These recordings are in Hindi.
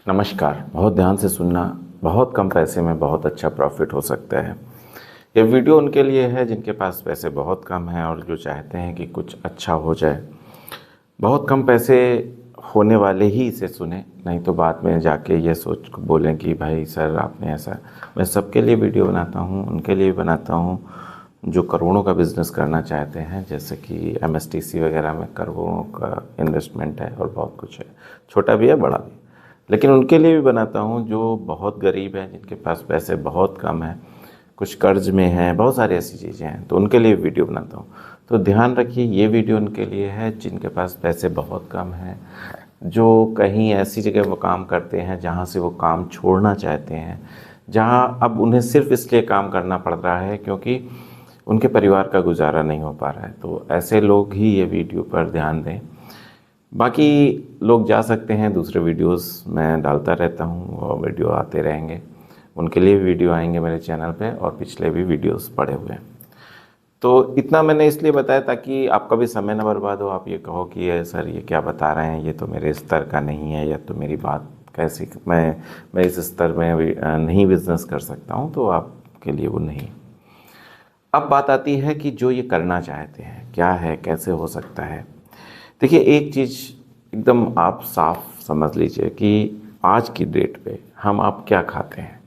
नमस्कार। बहुत ध्यान से सुनना। बहुत कम पैसे में बहुत अच्छा प्रॉफिट हो सकता है। ये वीडियो उनके लिए है जिनके पास पैसे बहुत कम हैं और जो चाहते हैं कि कुछ अच्छा हो जाए। बहुत कम पैसे होने वाले ही इसे सुने, नहीं तो बाद में जाके ये सोच बोलें कि भाई सर आपने ऐसा। मैं सबके लिए वीडियो बनाता हूँ, उनके लिए भी बनाता हूँ जो करोड़ों का बिज़नेस करना चाहते हैं, जैसे कि एमएसटीसी वगैरह में करोड़ों का इन्वेस्टमेंट है और बहुत कुछ है, छोटा भी है बड़ा भी। लेकिन उनके लिए भी बनाता हूँ जो बहुत गरीब हैं, जिनके पास पैसे बहुत कम हैं, कुछ कर्ज में हैं, बहुत सारी ऐसी चीज़ें हैं, तो उनके लिए वीडियो बनाता हूँ। तो ध्यान रखिए, ये वीडियो उनके लिए है जिनके पास पैसे बहुत कम हैं, जो कहीं ऐसी जगह वो काम करते हैं जहाँ से वो काम छोड़ना चाहते हैं, जहाँ अब उन्हें सिर्फ इसलिए काम करना पड़ रहा है क्योंकि उनके परिवार का गुजारा नहीं हो पा रहा है। तो ऐसे लोग ही ये वीडियो पर ध्यान दें। बाकी लोग जा सकते हैं, दूसरे वीडियोस मैं डालता रहता हूँ और वीडियो आते रहेंगे, उनके लिए भी वीडियो आएंगे मेरे चैनल पे, और पिछले भी वीडियोस पड़े हुए हैं। तो इतना मैंने इसलिए बताया ताकि आपका भी समय ना बर्बाद हो, आप ये कहो कि ये सर ये क्या बता रहे हैं, ये तो मेरे स्तर का नहीं है, या तो मेरी बात कैसी, मैं इस स्तर में नहीं बिजनेस कर सकता हूँ, तो आपके लिए वो नहीं। अब बात आती है कि जो ये करना चाहते हैं क्या है, कैसे हो सकता है। देखिए, एक चीज़ एकदम आप साफ समझ लीजिए कि आज की डेट पे हम आप क्या खाते हैं।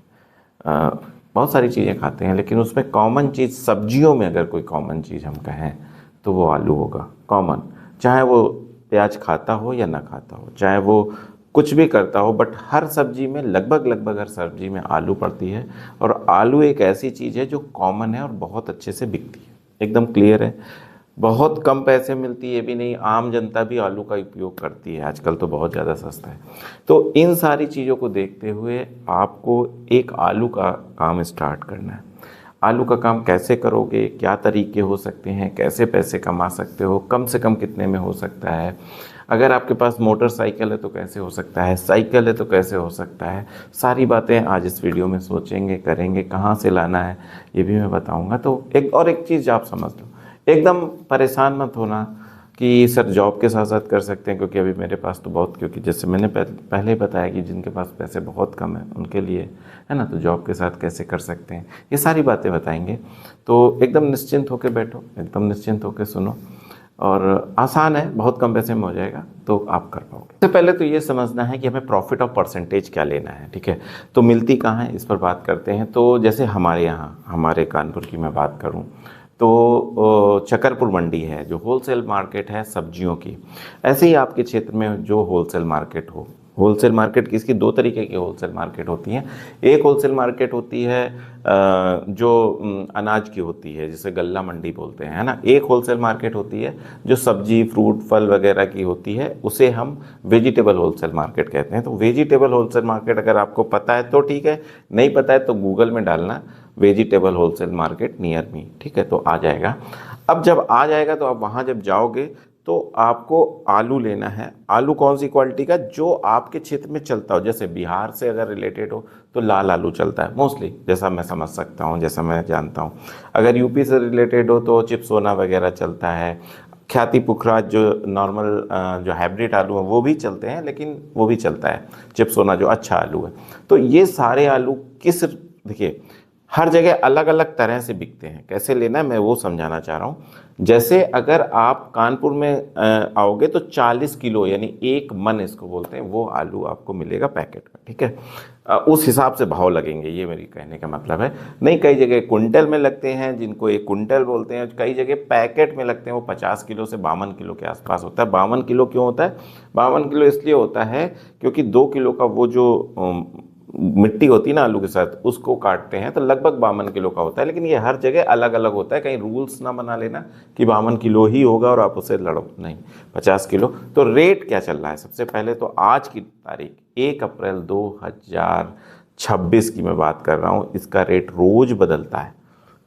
अ, बहुत सारी चीज़ें खाते हैं, लेकिन उसमें कॉमन चीज़, सब्जियों में अगर कोई कॉमन चीज़ हम कहें तो वो आलू होगा। कॉमन, चाहे वो प्याज खाता हो या ना खाता हो, चाहे वो कुछ भी करता हो, बट हर सब्जी में लगभग हर सब्जी में आलू पड़ती है। और आलू एक ऐसी चीज़ है जो कॉमन है और बहुत अच्छे से बिकती है, एकदम क्लियर है। बहुत कम पैसे मिलती है भी नहीं, आम जनता भी आलू का उपयोग करती है, आजकल तो बहुत ज़्यादा सस्ता है। तो इन सारी चीज़ों को देखते हुए आपको एक आलू का काम स्टार्ट करना है। आलू का काम कैसे करोगे, क्या तरीके हो सकते हैं, कैसे पैसे कमा सकते हो, कम से कम कितने में हो सकता है। अगर आपके पास मोटरसाइकिल है तो कैसे हो सकता है, साइकिल है तो कैसे हो सकता है। सारी बातें आज इस वीडियो में सोचेंगे, करेंगे, कहाँ से लाना है ये भी मैं बताऊंगा। तो एक चीज़ आप समझ लो, एकदम परेशान मत होना कि सर जॉब के साथ साथ कर सकते हैं, क्योंकि अभी मेरे पास तो बहुत, क्योंकि जैसे मैंने पहले बताया कि जिनके पास पैसे बहुत कम है उनके लिए है ना, तो जॉब के साथ कैसे कर सकते हैं, ये सारी बातें बताएंगे। तो एकदम निश्चिंत होकर बैठो, एकदम निश्चिंत होकर सुनो, और आसान है, बहुत कम पैसे में हो जाएगा, तो आप कर पाओगे। सबसे पहले तो ये समझना है कि हमें प्रॉफिट और परसेंटेज क्या लेना है, ठीक है। तो मिलती कहाँ है इस पर बात करते हैं। तो जैसे हमारे यहाँ, हमारे कानपुर की मैं बात करूँ तो चकरपुर मंडी है जो होलसेल मार्केट है सब्जियों की। ऐसे ही आपके क्षेत्र में जो होलसेल मार्केट हो, होलसेल मार्केट किसकी, दो तरीके की होलसेल मार्केट होती हैं। एक होलसेल मार्केट होती है जो अनाज की होती है, जिसे गल्ला मंडी बोलते हैं, है ना। एक होलसेल मार्केट होती है जो सब्जी, फ्रूट, फल वगैरह की होती है, उसे हम वेजिटेबल होलसेल मार्केट कहते हैं। तो वेजिटेबल होलसेल मार्केट अगर आपको पता है तो ठीक है, नहीं पता है तो गूगल में डालना vegetable wholesale market near me, ठीक है, तो आ जाएगा। अब जब आ जाएगा तो आप वहाँ जब जाओगे तो आपको आलू लेना है। आलू कौन सी क्वालिटी का, जो आपके क्षेत्र में चलता हो। जैसे बिहार से अगर रिलेटेड हो तो लाल आलू चलता है मोस्टली, जैसा मैं समझ सकता हूँ, जैसा मैं जानता हूँ। अगर यूपी से रिलेटेड हो तो चिप्सोना वगैरह चलता है। ख्याति पुखराज जो नॉर्मल जो हाइब्रिड आलू है वो भी चलते हैं, लेकिन वो भी चलता है चिप्सोना जो अच्छा आलू है। तो ये सारे आलू किस, देखिए हर जगह अलग अलग तरह से बिकते हैं, कैसे लेना है मैं वो समझाना चाह रहा हूँ। जैसे अगर आप कानपुर में आओगे तो 40 किलो यानी एक मन इसको बोलते हैं, वो आलू आपको मिलेगा पैकेट में, ठीक है। उस हिसाब से भाव लगेंगे, ये मेरी कहने का मतलब है। नहीं, कई जगह कुंटल में लगते हैं जिनको एक कुंटल बोलते हैं, कई जगह पैकेट में लगते हैं, वो 50 किलो से 52 किलो के आसपास होता है। 52 किलो क्यों होता है, 52 किलो इसलिए होता है क्योंकि 2 किलो का वो जो मिट्टी होती है ना आलू के साथ, उसको काटते हैं तो लगभग 52 किलो का होता है। लेकिन ये हर जगह अलग अलग होता है, कहीं रूल्स ना बना लेना कि 52 किलो ही होगा और आप उसे लड़ो, नहीं, 50 किलो। तो रेट क्या चल रहा है, सबसे पहले तो आज की तारीख 1 अप्रैल 2026 की मैं बात कर रहा हूँ, इसका रेट रोज बदलता है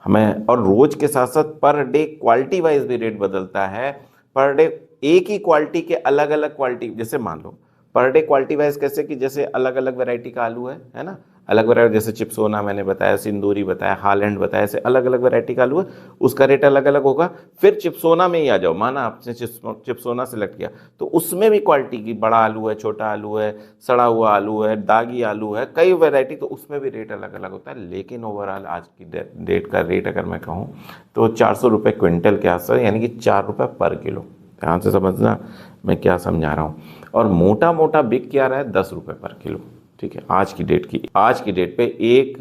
हमें, और रोज के साथ साथ पर डे क्वालिटी वाइज भी रेट बदलता है। पर डे एक ही क्वालिटी के अलग अलग क्वालिटी, जैसे मान लो पर डे क्वालिटी वाइज कैसे कि जैसे अलग अलग वैरायटी का आलू है ना, अलग वैरायटी, जैसे चिप्सोना मैंने बताया, सिंदूरी बताया, हालैंड बताया, ऐसे अलग अलग वैरायटी का आलू है, उसका रेट अलग अलग होगा। फिर चिप्सोना में ही आ जाओ, माना आपने चिप्सोना सेलेक्ट किया तो उसमें भी क्वालिटी की बड़ा आलू है, छोटा आलू है, सड़ा हुआ आलू है, दागी आलू है, कई वैरायटी, तो उसमें भी रेट अलग अलग होता है। लेकिन ओवरऑल आज की डेट का रेट अगर मैं कहूँ तो 400 रुपये क्विंटल के आसपास, यानी कि 4 रुपये पर किलो। ध्यान से समझना मैं क्या समझा रहा हूँ। और मोटा मोटा बिक क्या रहा है, 10 रुपये पर किलो। ठीक है, आज की डेट पे 1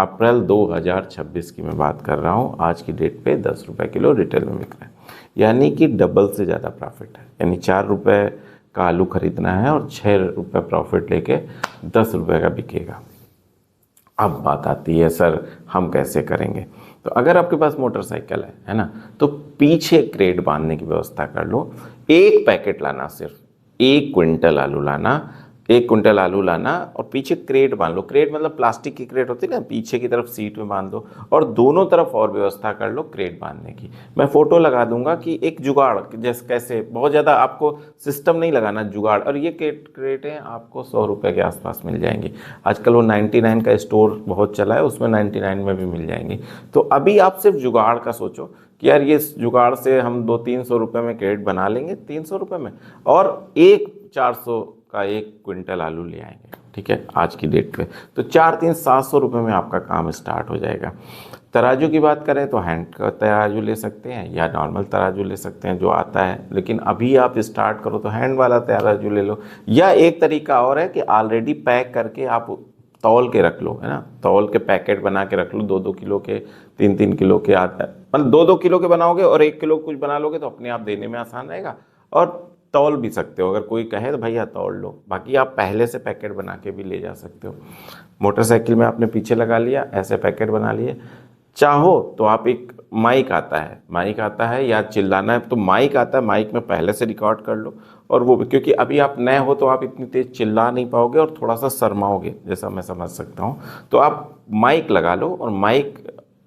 अप्रैल 2026 की मैं बात कर रहा हूँ, आज की डेट पे 10 रुपये किलो रिटेल में बिक रहा है, यानी कि डबल से ज़्यादा प्रॉफिट है। यानी 4 रुपये का आलू खरीदना है और 6 रुपये प्रॉफिट लेके 10 रुपये का बिकेगा। अब बात आती है सर हम कैसे करेंगे। तो अगर आपके पास मोटरसाइकिल है ना, तो पीछे क्रेट बांधने की व्यवस्था कर लो। एक पैकेट लाना, सिर्फ 1 क्विंटल आलू लाना, 1 क्विंटल आलू लाना और पीछे क्रेट बांध लो। क्रेट मतलब प्लास्टिक की क्रेट होती है ना, पीछे की तरफ सीट में बांध दो और दोनों तरफ और व्यवस्था कर लो क्रेट बांधने की। मैं फोटो लगा दूंगा कि एक जुगाड़ जैसे कैसे, बहुत ज़्यादा आपको सिस्टम नहीं लगाना, जुगाड़। और ये क्रेटें आपको 100 रुपये के आसपास मिल जाएंगी। आजकल वो 99 का स्टोर बहुत चला है, उसमें 99 में भी मिल जाएंगी। तो अभी आप सिर्फ जुगाड़ का सोचो कि यार ये जुगाड़ से हम 200-300 रुपये में क्रेट बना लेंगे, 300 रुपये में, और 400 का 1 क्विंटल आलू ले आएंगे। ठीक है, आज की डेट पे तो 4-3-700 रुपये में आपका काम स्टार्ट हो जाएगा। तराजू की बात करें तो हैंड का तराजू ले सकते हैं या नॉर्मल तराजू ले सकते हैं जो आता है, लेकिन अभी आप स्टार्ट करो तो हैंड वाला तराजू ले लो। या एक तरीका और है कि ऑलरेडी पैक करके आप तौल के रख लो, है ना, तौल के पैकेट बना के रख लो, 2-2 किलो के, 3-3 किलो के आता है, मतलब 2-2 किलो के बनाओगे और 1 किलो कुछ बना लोगे तो अपने आप देने में आसान रहेगा। और तौल भी सकते हो, अगर कोई कहे तो भैया तौल लो, बाकी आप पहले से पैकेट बना के भी ले जा सकते हो। मोटरसाइकिल में आपने पीछे लगा लिया, ऐसे पैकेट बना लिए। चाहो तो आप एक माइक आता है या चिल्लाना है तो माइक आता है, माइक में पहले से रिकॉर्ड कर लो। और वो भी क्योंकि अभी आप नए हो तो आप इतनी तेज चिल्ला नहीं पाओगे और थोड़ा सा शर्माओगे, जैसा मैं समझ सकता हूँ। तो आप माइक लगा लो, और माइक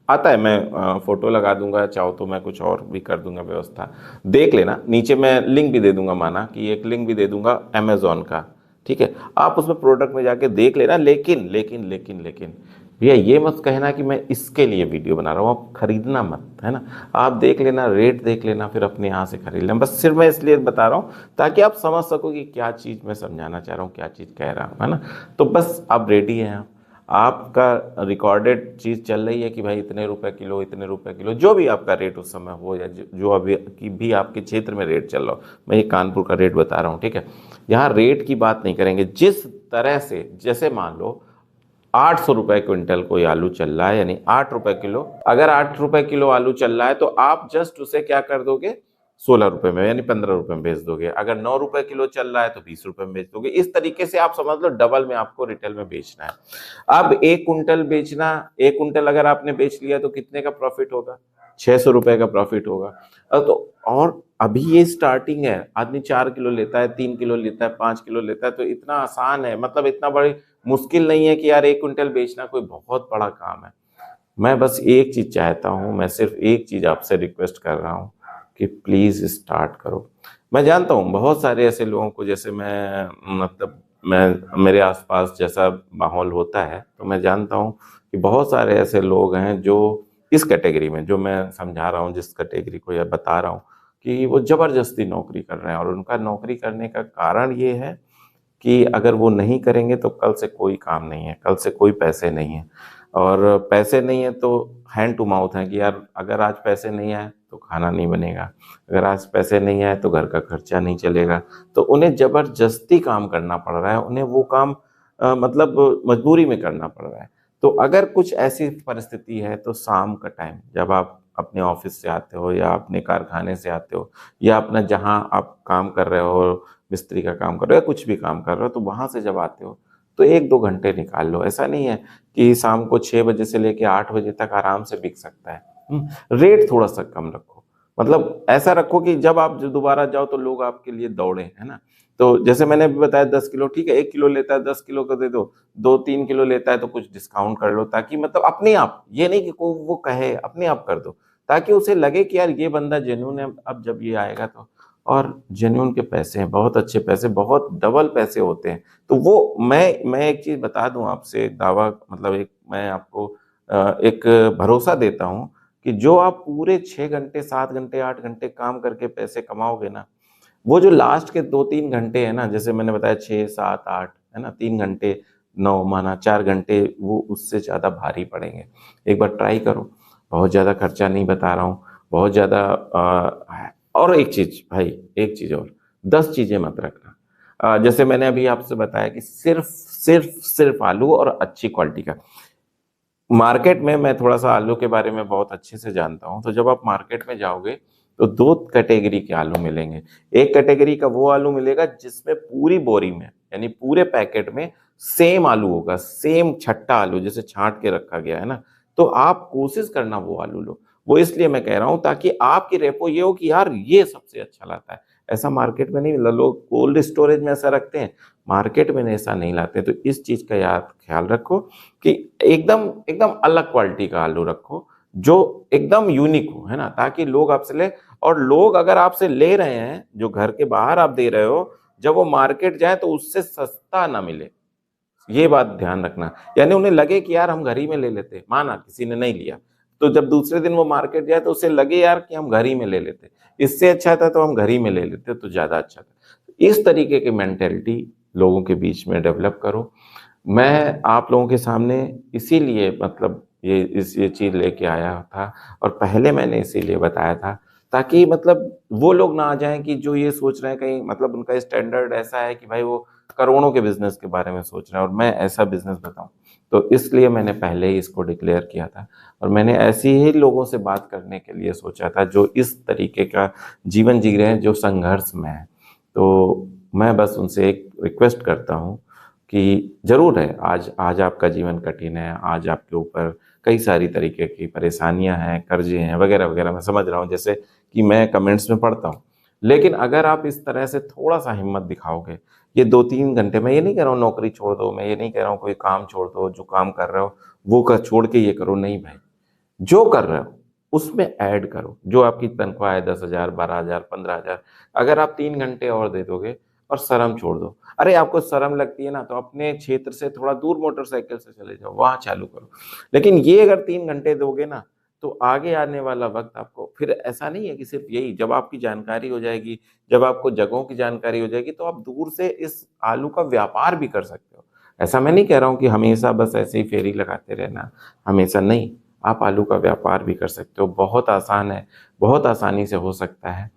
आता है, मैं फ़ोटो लगा दूंगा, चाहो तो मैं कुछ और भी कर दूंगा व्यवस्था, देख लेना। नीचे मैं लिंक भी दे दूंगा, माना कि एक लिंक भी दे दूंगा अमेज़ॉन का। ठीक है, आप उसमें प्रोडक्ट में जाके देख लेना। लेकिन लेकिन लेकिन लेकिन भैया ये मत कहना कि मैं इसके लिए वीडियो बना रहा हूँ, आप खरीदना मत, है ना। आप देख लेना, रेट देख लेना, फिर अपने यहाँ से खरीद लेना। बस सिर्फ मैं इसलिए बता रहा हूँ ताकि आप समझ सको कि क्या चीज़ मैं समझाना चाह रहा हूँ, क्या चीज़ कह रहा हूँ, है ना। तो बस आप रेडी हैं, आपका रिकॉर्डेड चीज़ चल रही है कि भाई इतने रुपए किलो, इतने रुपए किलो, जो भी आपका रेट उस समय हो, या जो अभी की भी आपके क्षेत्र में रेट चल रहा हो। मैं ये कानपुर का रेट बता रहा हूँ, ठीक है। यहाँ रेट की बात नहीं करेंगे, जिस तरह से, जैसे मान लो 800 रुपये क्विंटल कोई आलू चल रहा है, यानी 8 रुपये किलो। अगर 8 रुपये किलो आलू चल रहा है तो आप जस्ट उसे क्या कर दोगे, 16 रुपये में, यानी 15 रुपये में बेच दोगे। अगर 9 रुपये किलो चल रहा है तो 20 रुपये में बेच दोगे। इस तरीके से आप समझ लो डबल में आपको रिटेल में बेचना है। अब 1 कुंटल बेचना, 1 कुंटल अगर आपने बेच लिया तो कितने का प्रॉफिट होगा, 600 रुपये का प्रॉफिट होगा। तो और अभी ये स्टार्टिंग है, आदमी 4 किलो लेता है, 3 किलो लेता है, 5 किलो लेता है, तो इतना आसान है, मतलब इतना बड़ी मुश्किल नहीं है कि यार 1 कुंटल बेचना कोई बहुत बड़ा काम है। मैं बस एक चीज चाहता हूँ, मैं सिर्फ एक चीज आपसे रिक्वेस्ट कर रहा हूँ कि प्लीज स्टार्ट करो। मैं जानता हूँ बहुत सारे ऐसे लोगों को, जैसे मैं मेरे आसपास जैसा माहौल होता है तो मैं जानता हूँ कि बहुत सारे ऐसे लोग हैं जो इस कैटेगरी में, जो मैं समझा रहा हूँ, जिस कैटेगरी को या बता रहा हूँ, कि वो जबरदस्ती नौकरी कर रहे हैं। और उनका नौकरी करने का कारण ये है कि अगर वो नहीं करेंगे तो कल से कोई काम नहीं है, कल से कोई पैसे नहीं है। और पैसे नहीं है तो हैंड टू माउथ है कि यार अगर आज पैसे नहीं आए तो खाना नहीं बनेगा, अगर आज पैसे नहीं आए तो घर का खर्चा नहीं चलेगा। तो उन्हें ज़बरदस्ती काम करना पड़ रहा है, उन्हें वो काम मतलब मजबूरी में करना पड़ रहा है। तो अगर कुछ ऐसी परिस्थिति है तो शाम का टाइम जब आप अपने ऑफिस से आते हो या अपने कारखाने से आते हो या अपना जहाँ आप काम कर रहे हो, मिस्त्री का काम कर रहे हो या कुछ भी काम कर रहे हो, तो वहाँ से जब आते हो तो 1-2 घंटे निकाल लो। ऐसा नहीं है कि शाम को 6 बजे से लेके 8 बजे तक आराम से बिक सकता है। रेट थोड़ा सा कम रखो, मतलब ऐसा रखो कि जब आप जो दोबारा जाओ तो लोग आपके लिए दौड़े, है ना। तो जैसे मैंने अभी बताया 10 किलो, ठीक है, 1 किलो लेता है 10 किलो का दे दो, 2-3 किलो लेता है तो कुछ डिस्काउंट कर लो, ताकि मतलब अपने आप, ये नहीं कि वो कहे, अपने आप कर दो ताकि उसे लगे कि यार ये बंदा जेन्युइन है। अब जब ये आएगा तो और जेन्युइन के पैसे हैं, बहुत अच्छे पैसे, बहुत डबल पैसे होते हैं। तो वो मैं एक चीज़ बता दूँ आपसे, दावा मतलब एक मैं आपको एक भरोसा देता हूँ कि जो आप पूरे 6 घंटे, 7 घंटे, 8 घंटे काम करके पैसे कमाओगे ना, वो जो लास्ट के 2-3 घंटे हैं ना, जैसे मैंने बताया 6, 7, 8 है ना, 3 घंटे, 9 माना 4 घंटे, वो उससे ज़्यादा भारी पड़ेंगे। एक बार ट्राई करो, बहुत ज़्यादा खर्चा नहीं बता रहा हूँ, बहुत ज़्यादा और एक चीज़ भाई, एक चीज़ और, 10 चीज़ें मत रखना। जैसे मैंने अभी आपसे बताया कि सिर्फ़ आलू और अच्छी क्वालिटी का। मार्केट में मैं थोड़ा-सा आलू के बारे में बहुत अच्छे से जानता हूँ, तो जब आप मार्केट में जाओगे, तो 2 कैटेगरी के आलू मिलेंगे। एक कैटेगरी का वो आलू मिलेगा जिसमें पूरी बोरी में, यानी पूरे पैकेट में सेम आलू होगा, सेम छट्टा आलू जिसे छाँट के रखा गया है ना, तो आप कोशिश करना वो आलू लो। वो इसलिए मैं कह रहा हूँ ताकि आपकी रेपो ये हो कि यार ये सबसे अच्छा लाता है। ऐसा मार्केट में नहीं मिला, लोग कोल्ड स्टोरेज में ऐसा रखते हैं, मार्केट में ऐसा नहीं लाते। तो इस चीज़ का याद ख़्याल रखो कि एकदम एकदम अलग क्वालिटी का आलू रखो, जो एकदम यूनिक हो, है ना? ताकि लोग आपसे लें, और लोग अगर आपसे ले रहे हैं, जो घर के बाहर आप दे रहे हो, जब वो मार्केट जाएँ तो उससे सस्ता ना मिले। ये बात ध्यान रखना। यानी उन्हें लगे कि यार हम घर ही में ले लेते, माना किसी ने नहीं लिया, तो जब दूसरे दिन वो मार्केट जाए तो उसे लगे यार कि हम घर ही में ले लेते। इससे अच्छा था तो हम घर ही में ले लेते तो ज़्यादा अच्छा था। इस तरीके की मेंटालिटी लोगों के बीच में डेवलप करो। मैं आप लोगों के सामने इसीलिए मतलब ये चीज़ लेके आया था, और पहले मैंने इसीलिए बताया था ताकि मतलब वो लोग ना आ जाएँ कि जो ये सोच रहे हैं कहीं, मतलब उनका स्टैंडर्ड ऐसा है कि भाई वो करोड़ों के बिज़नेस के बारे में सोच रहे हैं और मैं ऐसा बिज़नेस बताऊँ। तो इसलिए मैंने पहले ही इसको डिक्लेयर किया था, और मैंने ऐसे ही लोगों से बात करने के लिए सोचा था जो इस तरीके का जीवन जी रहे हैं, जो संघर्ष में हैं। तो मैं बस उनसे एक रिक्वेस्ट करता हूँ कि ज़रूर है, आज आज आपका जीवन कठिन है, आज आपके ऊपर कई सारी तरीके की परेशानियाँ हैं, कर्ज़े हैं, वग़ैरह-वग़ैरह, मैं समझ रहा हूँ, जैसे कि मैं कमेंट्स में पढ़ता हूँ। लेकिन अगर आप इस तरह से थोड़ा-सा हिम्मत दिखाओगे, ये 2-3 घंटे, मैं ये नहीं कह रहा हूँ नौकरी छोड़ दो, मैं ये नहीं कह रहा हूँ कोई काम छोड़ दो, जो काम कर रहे हो, वो छोड़ के ये करो, नहीं भाई। जो कर रहे हो, उसमें ऐड करो। जो आपकी तनख्वाह है 10,000, 12,000, 15,000, अगर आप 3 घंटे और दे दोगे और शर्म छोड़ दो। अरे! आपको शर्म लगती है ना, तो अपने क्षेत्र से थोड़ा दूर मोटरसाइकिल से चले जाओ, वहाँ चालू करो। लेकिन ये अगर 3 घंटे दोगे ना, तो आगे आने वाला वक़्त आपको फिर ऐसा नहीं है कि सिर्फ़ यही, जब आपकी जानकारी हो जाएगी, जब आपको जगहों की जानकारी हो जाएगी, तो आप दूर से इस आलू का व्यापार भी कर सकते हो। ऐसा मैं नहीं कह रहा हूँ कि हमेशा बस ऐसे ही फेरी लगाते रहना, हमेशा नहीं। आप आलू का व्यापार भी कर सकते हो, बहुत आसान है, बहुत आसानी से हो सकता है।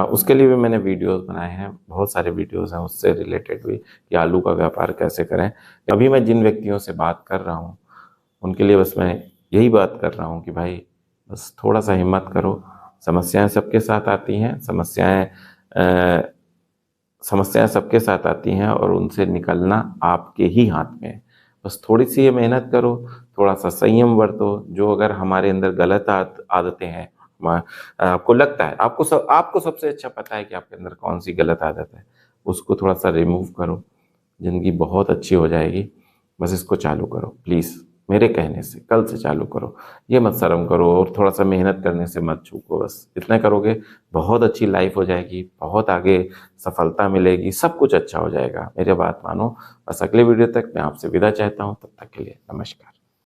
उसके लिए भी मैंने वीडियोज़ बनाए हैं, बहुत सारे वीडियोज़ हैं उससे रिलेटेड भी कि आलू का व्यापार कैसे करें। अभी मैं जिन व्यक्तियों से बात कर रहा हूँ, उनके लिए बस मैं यही बात कर रहा हूँ कि भाई बस थोड़ा-सा हिम्मत करो, समस्याएँ सबके साथ आती हैं, अ, समस्याएँ सबके साथ आती हैं और उनसे निकलना आपके ही हाथ में है। बस थोड़ी-सी ये मेहनत करो, थोड़ा-सा संयम बरतो, जो अगर हमारे अंदर गलत आदतें हैं, आपको लगता है, आपको सबसे अच्छा पता है कि आपके अंदर कौन-सी गलत आदत है, उसको थोड़ा-सा रिमूव करो, ज़िंदगी बहुत अच्छी हो जाएगी। बस इसको चालू करो प्लीज़, मेरे कहने से कल से चालू करो। ये मत शर्म करो और थोड़ा-सा मेहनत करने से मत चूको बस। इतना करोगे, बहुत अच्छी लाइफ़ हो जाएगी, बहुत आगे सफलता मिलेगी, सब कुछ अच्छा हो जाएगा। मेरी बात मानो। बस अगले वीडियो तक मैं आपसे विदा चाहता हूँ, तब तक के लिए नमस्कार।